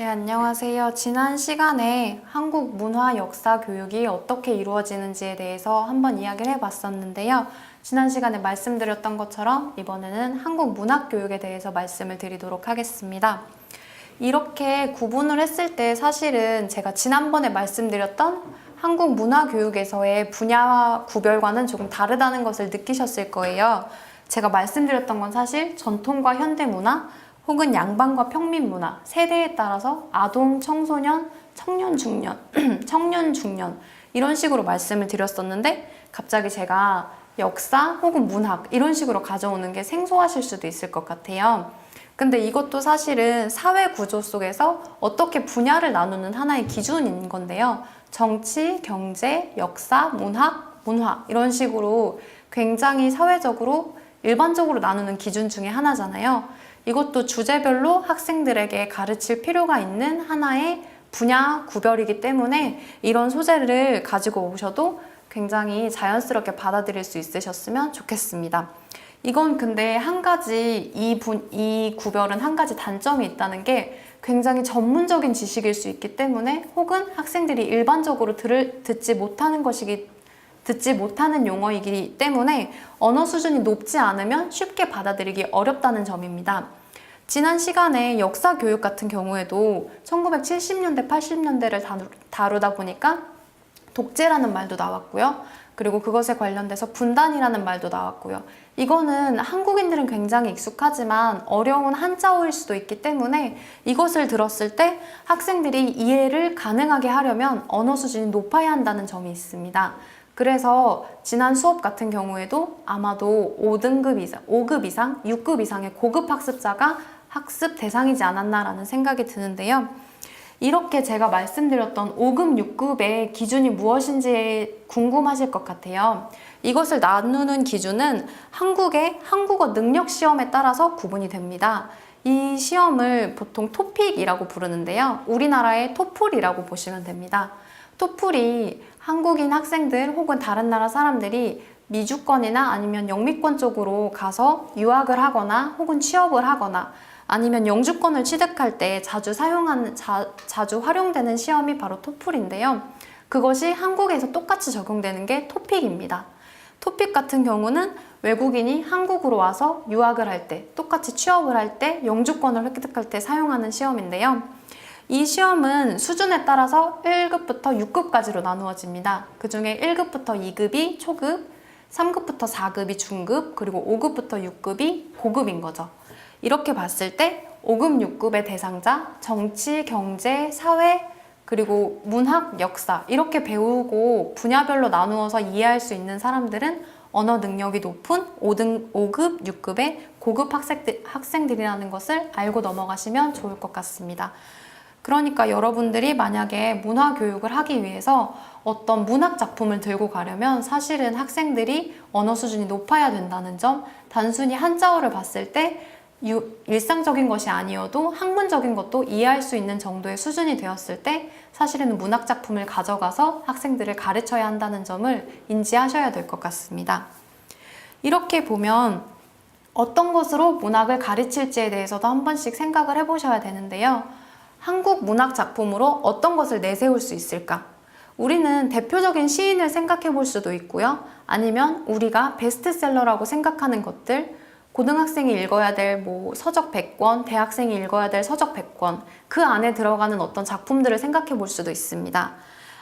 네, 안녕하세요. 지난 시간에 한국 문화 역사 교육이 어떻게 이루어지는지에 대해서 한번 이야기를 해봤었는데요. 지난 시간에 말씀드렸던 것처럼 이번에는 한국 문학 교육에 대해서 말씀을 드리도록 하겠습니다. 이렇게 구분을 했을 때 사실은 제가 지난번에 말씀드렸던 한국 문화 교육에서의 분야 구별과는 조금 다르다는 것을 느끼셨을 거예요. 제가 말씀드렸던 건 사실 전통과 현대문화, 혹은 양반과 평민문화, 세대에 따라서 아동, 청소년, 청년, 중년, 청년, 중년 이런 식으로 말씀을 드렸었는데 갑자기 제가 역사 혹은 문학 이런 식으로 가져오는 게 생소하실 수도 있을 것 같아요. 근데 이것도 사실은 사회 구조 속에서 어떻게 분야를 나누는 하나의 기준인 건데요. 정치, 경제, 역사, 문학, 문화 이런 식으로 굉장히 사회적으로 일반적으로 나누는 기준 중에 하나잖아요. 이것도 주제별로 학생들에게 가르칠 필요가 있는 하나의 분야 구별이기 때문에 이런 소재를 가지고 오셔도 굉장히 자연스럽게 받아들일 수 있으셨으면 좋겠습니다. 이건 근데 한 가지, 이 구별은 한 가지 단점이 있다는 게 굉장히 전문적인 지식일 수 있기 때문에 혹은 학생들이 일반적으로 듣지 못하는 용어이기 때문에 언어 수준이 높지 않으면 쉽게 받아들이기 어렵다는 점입니다. 지난 시간에 역사 교육 같은 경우에도 1970년대, 80년대를 다루다 보니까 독재라는 말도 나왔고요. 그리고 그것에 관련돼서 분단이라는 말도 나왔고요. 이거는 한국인들은 굉장히 익숙하지만 어려운 한자어일 수도 있기 때문에 이것을 들었을 때 학생들이 이해를 가능하게 하려면 언어 수준이 높아야 한다는 점이 있습니다. 그래서 지난 수업 같은 경우에도 아마도 5등급 이상, 5급 이상, 6급 이상의 고급 학습자가 학습 대상이지 않았나라는 생각이 드는데요. 이렇게 제가 말씀드렸던 5급, 6급의 기준이 무엇인지 궁금하실 것 같아요. 이것을 나누는 기준은 한국의 한국어 능력 시험에 따라서 구분이 됩니다. 이 시험을 보통 토픽이라고 부르는데요. 우리나라의 토플이라고 보시면 됩니다. 토플이 한국인 학생들 혹은 다른 나라 사람들이 미주권이나 아니면 영미권 쪽으로 가서 유학을 하거나 혹은 취업을 하거나 아니면 영주권을 취득할 때 자주 활용되는 시험이 바로 토플인데요. 그것이 한국에서 똑같이 적용되는 게 토픽입니다. 토픽 같은 경우는 외국인이 한국으로 와서 유학을 할 때, 똑같이 취업을 할 때, 영주권을 획득할 때 사용하는 시험인데요. 이 시험은 수준에 따라서 1급부터 6급까지로 나누어집니다. 그 중에 1급부터 2급이 초급, 3급부터 4급이 중급, 그리고 5급부터 6급이 고급인 거죠. 이렇게 봤을 때 5급, 6급의 대상자, 정치, 경제, 사회, 그리고 문학, 역사 이렇게 배우고 분야별로 나누어서 이해할 수 있는 사람들은 언어 능력이 높은 5급, 6급의 고급 학생들이라는 것을 알고 넘어가시면 좋을 것 같습니다. 그러니까 여러분들이 만약에 문화 교육을 하기 위해서 어떤 문학 작품을 들고 가려면 사실은 학생들이 언어 수준이 높아야 된다는 점, 단순히 한자어를 봤을 때 일상적인 것이 아니어도 학문적인 것도 이해할 수 있는 정도의 수준이 되었을 때 사실은 문학 작품을 가져가서 학생들을 가르쳐야 한다는 점을 인지하셔야 될 것 같습니다. 이렇게 보면 어떤 것으로 문학을 가르칠지에 대해서도 한 번씩 생각을 해보셔야 되는데요. 한국 문학 작품으로 어떤 것을 내세울 수 있을까? 우리는 대표적인 시인을 생각해 볼 수도 있고요. 아니면 우리가 베스트셀러라고 생각하는 것들, 고등학생이 읽어야 될 서적 100권, 대학생이 읽어야 될 서적 100권, 그 안에 들어가는 어떤 작품들을 생각해 볼 수도 있습니다.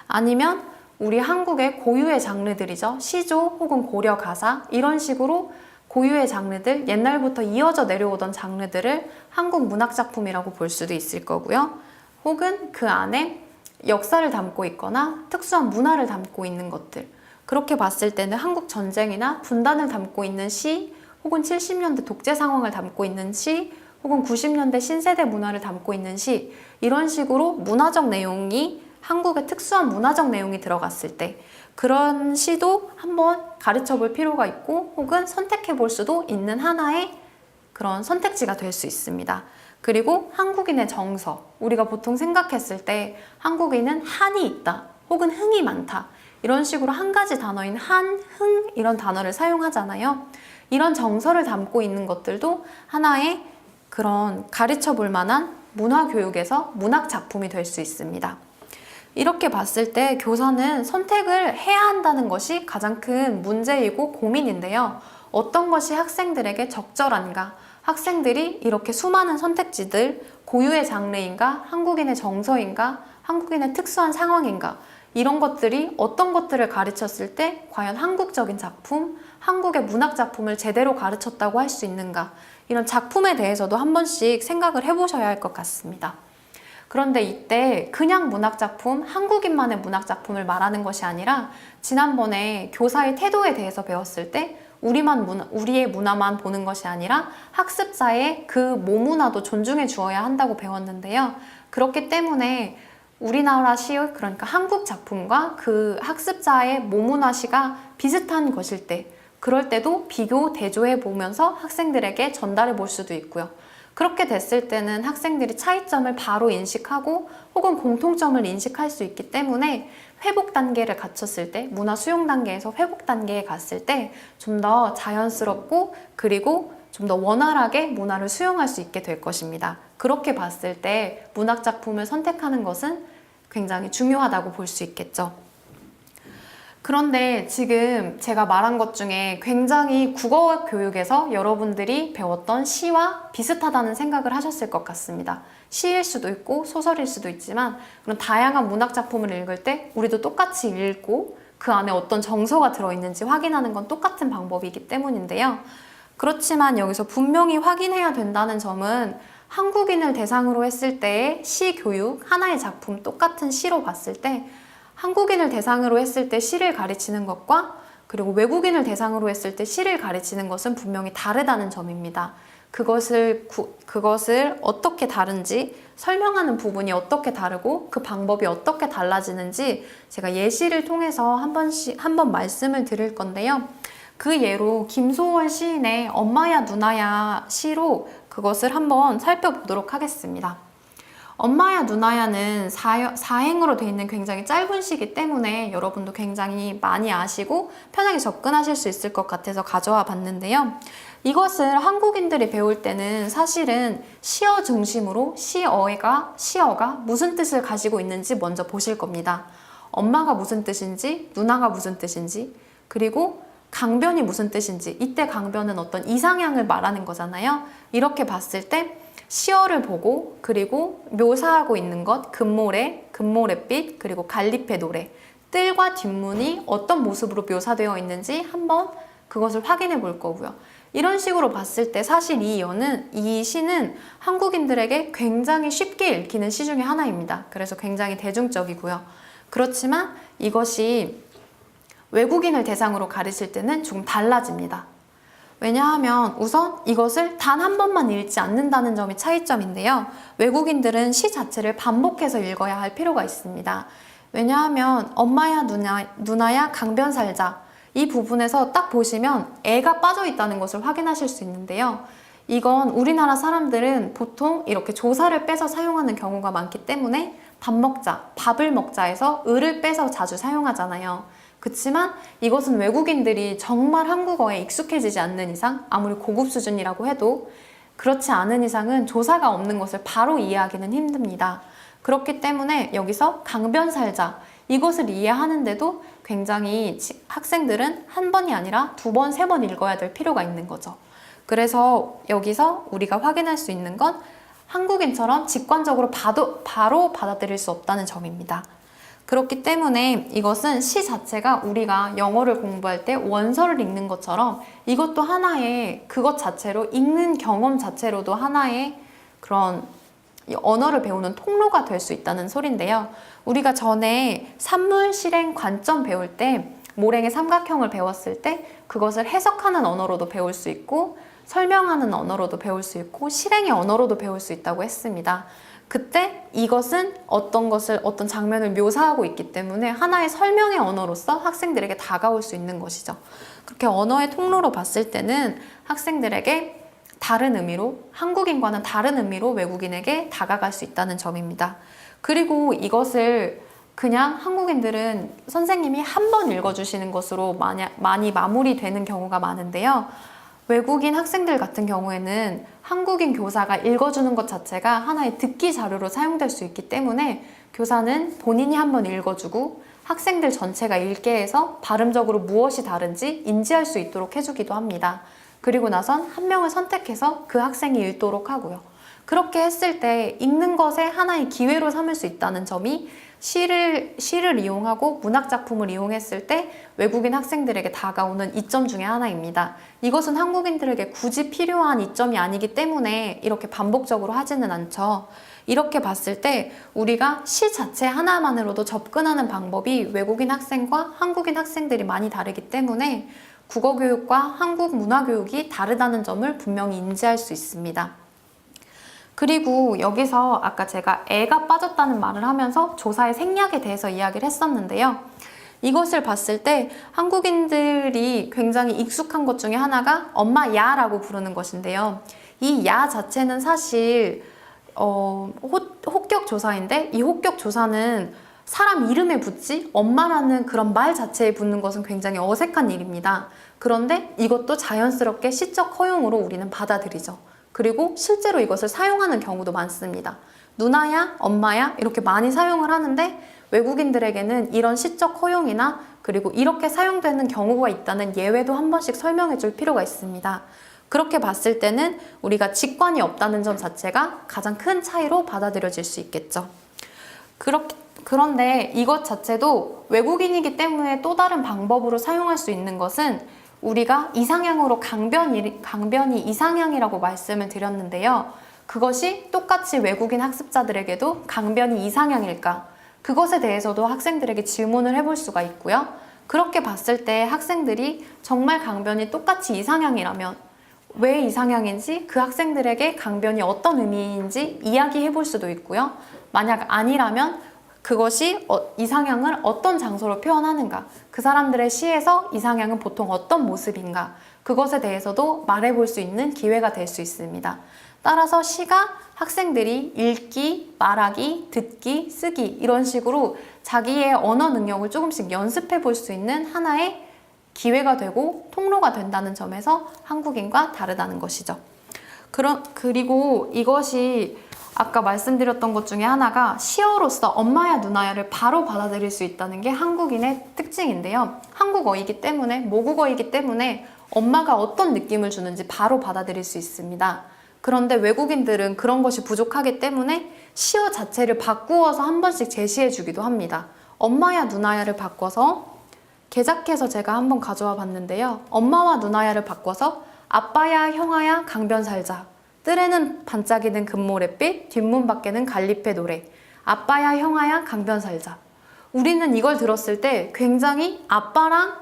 아니면 우리 한국의 고유의 장르들이죠. 시조 혹은 고려 가사 이런 식으로 고유의 장르들, 옛날부터 이어져 내려오던 장르들을 한국 문학 작품이라고 볼 수도 있을 거고요. 혹은 그 안에 역사를 담고 있거나 특수한 문화를 담고 있는 것들. 그렇게 봤을 때는 한국 전쟁이나 분단을 담고 있는 시, 혹은 70년대 독재 상황을 담고 있는 시, 혹은 90년대 신세대 문화를 담고 있는 시, 이런 식으로 문화적 내용이 한국의 특수한 문화적 내용이 들어갔을 때 그런 시도 한번 가르쳐 볼 필요가 있고 혹은 선택해 볼 수도 있는 하나의 그런 선택지가 될 수 있습니다. 그리고 한국인의 정서, 우리가 보통 생각했을 때 한국인은 한이 있다 혹은 흥이 많다 이런 식으로 한 가지 단어인 한, 흥 이런 단어를 사용하잖아요. 이런 정서를 담고 있는 것들도 하나의 그런 가르쳐 볼 만한 문화교육에서 문학작품이 될 수 있습니다. 이렇게 봤을 때 교사는 선택을 해야 한다는 것이 가장 큰 문제이고 고민인데요. 어떤 것이 학생들에게 적절한가? 학생들이 이렇게 수많은 선택지들, 고유의 장르인가? 한국인의 정서인가? 한국인의 특수한 상황인가? 이런 것들이 어떤 것들을 가르쳤을 때 과연 한국적인 작품, 한국의 문학 작품을 제대로 가르쳤다고 할 수 있는가? 이런 작품에 대해서도 한 번씩 생각을 해보셔야 할 것 같습니다. 그런데 이때 그냥 문학작품, 한국인만의 문학작품을 말하는 것이 아니라 지난번에 교사의 태도에 대해서 배웠을 때 우리의 문화만 보는 것이 아니라 학습자의 그 모문화도 존중해 주어야 한다고 배웠는데요. 그렇기 때문에 우리나라 시, 그러니까 한국 작품과 그 학습자의 모문화시가 비슷한 것일 때, 그럴 때도 비교, 대조해 보면서 학생들에게 전달해 볼 수도 있고요. 그렇게 됐을 때는 학생들이 차이점을 바로 인식하고 혹은 공통점을 인식할 수 있기 때문에 회복 단계를 갖췄을 때, 문화 수용 단계에서 회복 단계에 갔을 때 좀 더 자연스럽고 그리고 좀 더 원활하게 문화를 수용할 수 있게 될 것입니다. 그렇게 봤을 때 문학 작품을 선택하는 것은 굉장히 중요하다고 볼 수 있겠죠. 그런데 지금 제가 말한 것 중에 굉장히 국어 교육에서 여러분들이 배웠던 시와 비슷하다는 생각을 하셨을 것 같습니다. 시일 수도 있고 소설일 수도 있지만 그런 다양한 문학 작품을 읽을 때 우리도 똑같이 읽고 그 안에 어떤 정서가 들어있는지 확인하는 건 똑같은 방법이기 때문인데요. 그렇지만 여기서 분명히 확인해야 된다는 점은 한국인을 대상으로 했을 때의 시 교육, 하나의 작품 똑같은 시로 봤을 때 한국인을 대상으로 했을 때 시를 가르치는 것과 그리고 외국인을 대상으로 했을 때 시를 가르치는 것은 분명히 다르다는 점입니다. 그것을 어떻게 다른지 설명하는 부분이 어떻게 다르고 그 방법이 어떻게 달라지는지 제가 예시를 통해서 한번 말씀을 드릴 건데요. 그 예로 김소월 시인의 엄마야 누나야 시로 그것을 한번 살펴보도록 하겠습니다. 엄마야 누나야는 사행으로 되어 있는 굉장히 짧은 시이기 때문에 여러분도 굉장히 많이 아시고 편하게 접근하실 수 있을 것 같아서 가져와 봤는데요. 이것을 한국인들이 배울 때는 사실은 시어 중심으로 시어가 무슨 뜻을 가지고 있는지 먼저 보실 겁니다. 엄마가 무슨 뜻인지, 누나가 무슨 뜻인지, 그리고 강변이 무슨 뜻인지, 이때 강변은 어떤 이상향을 말하는 거잖아요. 이렇게 봤을 때 시어를 보고 그리고 묘사하고 있는 것, 금모래, 금모래빛, 그리고 갈잎의 노래, 뜰과 뒷문이 어떤 모습으로 묘사되어 있는지 한번 그것을 확인해 볼 거고요. 이런 식으로 봤을 때 사실 이 시는 한국인들에게 굉장히 쉽게 읽히는 시 중에 하나입니다. 그래서 굉장히 대중적이고요. 그렇지만 이것이 외국인을 대상으로 가르칠 때는 조금 달라집니다. 왜냐하면 우선 이것을 단 한 번만 읽지 않는다는 점이 차이점인데요. 외국인들은 시 자체를 반복해서 읽어야 할 필요가 있습니다. 왜냐하면 엄마야 누나야 강변 살자 이 부분에서 딱 보시면 애가 빠져 있다는 것을 확인하실 수 있는데요. 이건 우리나라 사람들은 보통 이렇게 조사를 빼서 사용하는 경우가 많기 때문에 밥을 먹자에서 을을 빼서 자주 사용하잖아요. 그렇지만 이것은 외국인들이 정말 한국어에 익숙해지지 않는 이상, 아무리 고급 수준이라고 해도 그렇지 않은 이상은 조사가 없는 것을 바로 이해하기는 힘듭니다. 그렇기 때문에 여기서 강변 살자 이것을 이해하는데도 굉장히 학생들은 한 번이 아니라 두 번, 세 번 읽어야 될 필요가 있는 거죠. 그래서 여기서 우리가 확인할 수 있는 건 한국인처럼 직관적으로 바로 받아들일 수 없다는 점입니다. 그렇기 때문에 이것은 시 자체가 우리가 영어를 공부할 때 원서를 읽는 것처럼 이것도 하나의 그것 자체로 읽는 경험 자체로도 하나의 그런 언어를 배우는 통로가 될 수 있다는 소린데요. 우리가 전에 산물, 실행, 관점 배울 때 모랭의 삼각형을 배웠을 때 그것을 해석하는 언어로도 배울 수 있고 설명하는 언어로도 배울 수 있고 실행의 언어로도 배울 수 있다고 했습니다. 그때 이것은 어떤 장면을 묘사하고 있기 때문에 하나의 설명의 언어로서 학생들에게 다가올 수 있는 것이죠. 그렇게 언어의 통로로 봤을 때는 학생들에게 다른 의미로, 한국인과는 다른 의미로 외국인에게 다가갈 수 있다는 점입니다. 그리고 이것을 그냥 한국인들은 선생님이 한 번 읽어주시는 것으로 많이 마무리되는 경우가 많은데요. 외국인 학생들 같은 경우에는 한국인 교사가 읽어주는 것 자체가 하나의 듣기 자료로 사용될 수 있기 때문에 교사는 본인이 한번 읽어주고 학생들 전체가 읽게 해서 발음적으로 무엇이 다른지 인지할 수 있도록 해주기도 합니다. 그리고 나선 한 명을 선택해서 그 학생이 읽도록 하고요. 그렇게 했을 때 읽는 것에 하나의 기회로 삼을 수 있다는 점이 시를 이용하고 문학작품을 이용했을 때 외국인 학생들에게 다가오는 이점 중에 하나입니다. 이것은 한국인들에게 굳이 필요한 이점이 아니기 때문에 이렇게 반복적으로 하지는 않죠. 이렇게 봤을 때 우리가 시 자체 하나만으로도 접근하는 방법이 외국인 학생과 한국인 학생들이 많이 다르기 때문에 국어교육과 한국 문화교육이 다르다는 점을 분명히 인지할 수 있습니다. 그리고 여기서 아까 제가 애가 빠졌다는 말을 하면서 조사의 생략에 대해서 이야기를 했었는데요. 이것을 봤을 때 한국인들이 굉장히 익숙한 것 중에 하나가 엄마 야라고 부르는 것인데요. 이 야 자체는 사실 혹격 조사인데 이 혹격 조사는 사람 이름에 붙지 엄마라는 그런 말 자체에 붙는 것은 굉장히 어색한 일입니다. 그런데 이것도 자연스럽게 시적 허용으로 우리는 받아들이죠. 그리고 실제로 이것을 사용하는 경우도 많습니다. 누나야, 엄마야 이렇게 많이 사용을 하는데 외국인들에게는 이런 시적 허용이나 그리고 이렇게 사용되는 경우가 있다는 예외도 한 번씩 설명해 줄 필요가 있습니다. 그렇게 봤을 때는 우리가 직관이 없다는 점 자체가 가장 큰 차이로 받아들여질 수 있겠죠. 그런데 이것 자체도 외국인이기 때문에 또 다른 방법으로 사용할 수 있는 것은 우리가 이상향으로 강변이 이상향이라고 말씀을 드렸는데요. 그것이 똑같이 외국인 학습자들에게도 강변이 이상향일까? 그것에 대해서도 학생들에게 질문을 해볼 수가 있고요. 그렇게 봤을 때 학생들이 정말 강변이 똑같이 이상향이라면 왜 이상향인지 그 학생들에게 강변이 어떤 의미인지 이야기해 볼 수도 있고요. 만약 아니라면 그것이 이상향을 어떤 장소로 표현하는가, 그 사람들의 시에서 이상향은 보통 어떤 모습인가, 그것에 대해서도 말해볼 수 있는 기회가 될 수 있습니다. 따라서 시가 학생들이 읽기, 말하기, 듣기, 쓰기 이런 식으로 자기의 언어 능력을 조금씩 연습해 볼 수 있는 하나의 기회가 되고 통로가 된다는 점에서 한국인과 다르다는 것이죠. 그리고 이것이 아까 말씀드렸던 것 중에 하나가 시어로서 엄마야 누나야를 바로 받아들일 수 있다는 게 한국인의 특징인데요. 한국어이기 때문에 모국어이기 때문에 엄마가 어떤 느낌을 주는지 바로 받아들일 수 있습니다. 그런데 외국인들은 그런 것이 부족하기 때문에 시어 자체를 바꾸어서 한 번씩 제시해 주기도 합니다. 엄마야 누나야를 바꿔서 개작해서 제가 한번 가져와 봤는데요. 엄마와 누나야를 바꿔서 아빠야 형아야 강변 살자. 뜰에는 반짝이는 금모래빛, 뒷문 밖에는 갈잎의 노래. 아빠야 형아야 강변 살자. 우리는 이걸 들었을 때 굉장히 아빠랑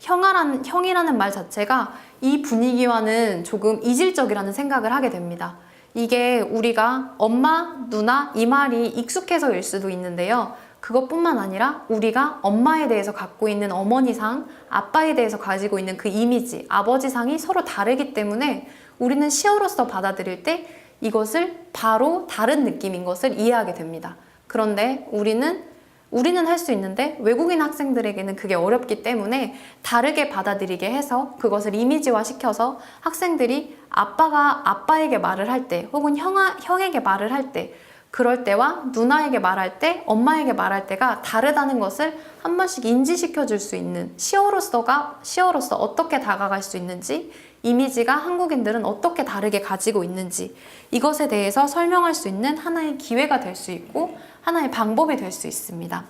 형이라는 말 자체가 이 분위기와는 조금 이질적이라는 생각을 하게 됩니다. 이게 우리가 엄마, 누나 이 말이 익숙해서일 수도 있는데요. 그것뿐만 아니라 우리가 엄마에 대해서 갖고 있는 어머니상, 아빠에 대해서 가지고 있는 그 이미지, 아버지상이 서로 다르기 때문에 우리는 시어로서 받아들일 때 이것을 바로 다른 느낌인 것을 이해하게 됩니다. 그런데 우리는 할 수 있는데 외국인 학생들에게는 그게 어렵기 때문에 다르게 받아들이게 해서 그것을 이미지화 시켜서 학생들이 아빠가 아빠에게 말을 할 때 혹은 형에게 말을 할 때 그럴 때와 누나에게 말할 때, 엄마에게 말할 때가 다르다는 것을 한 번씩 인지시켜 줄 수 있는 시어로서 어떻게 다가갈 수 있는지, 이미지가 한국인들은 어떻게 다르게 가지고 있는지 이것에 대해서 설명할 수 있는 하나의 기회가 될 수 있고 하나의 방법이 될 수 있습니다.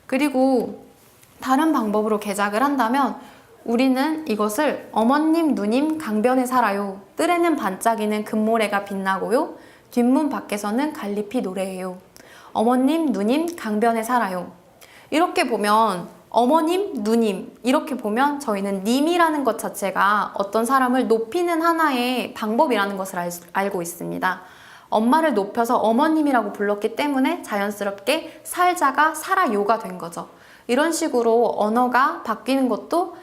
그리고 다른 방법으로 개작을 한다면 우리는 이것을 어머님 누님 강변에 살아요. 뜰에는 반짝이는 금모래가 빛나고요. 뒷문 밖에서는 갈잎이 노래해요. 어머님, 누님, 강변에 살아요. 이렇게 보면 어머님, 누님 이렇게 보면 저희는 님이라는 것 자체가 어떤 사람을 높이는 하나의 방법이라는 것을 알고 있습니다. 엄마를 높여서 어머님이라고 불렀기 때문에 자연스럽게 살자가 살아요가 된 거죠. 이런 식으로 언어가 바뀌는 것도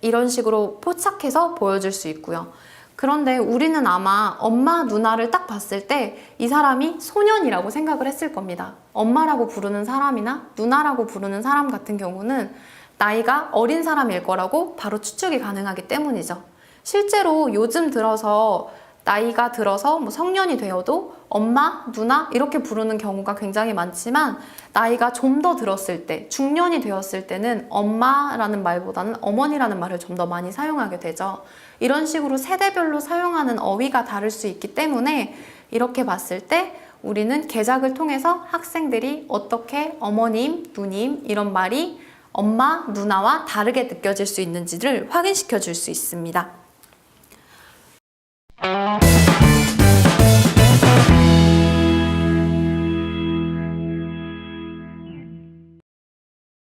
이런 식으로 포착해서 보여줄 수 있고요. 그런데 우리는 아마 엄마, 누나를 딱 봤을 때 이 사람이 소년이라고 생각을 했을 겁니다. 엄마라고 부르는 사람이나 누나라고 부르는 사람 같은 경우는 나이가 어린 사람일 거라고 바로 추측이 가능하기 때문이죠. 실제로 요즘 들어서 나이가 들어서 뭐 성년이 되어도 엄마, 누나 이렇게 부르는 경우가 굉장히 많지만 나이가 좀 더 들었을 때, 중년이 되었을 때는 엄마라는 말보다는 어머니라는 말을 좀 더 많이 사용하게 되죠. 이런 식으로 세대별로 사용하는 어휘가 다를 수 있기 때문에 이렇게 봤을 때 우리는 개작을 통해서 학생들이 어떻게 어머님, 누님 이런 말이 엄마, 누나와 다르게 느껴질 수 있는지를 확인시켜 줄 수 있습니다.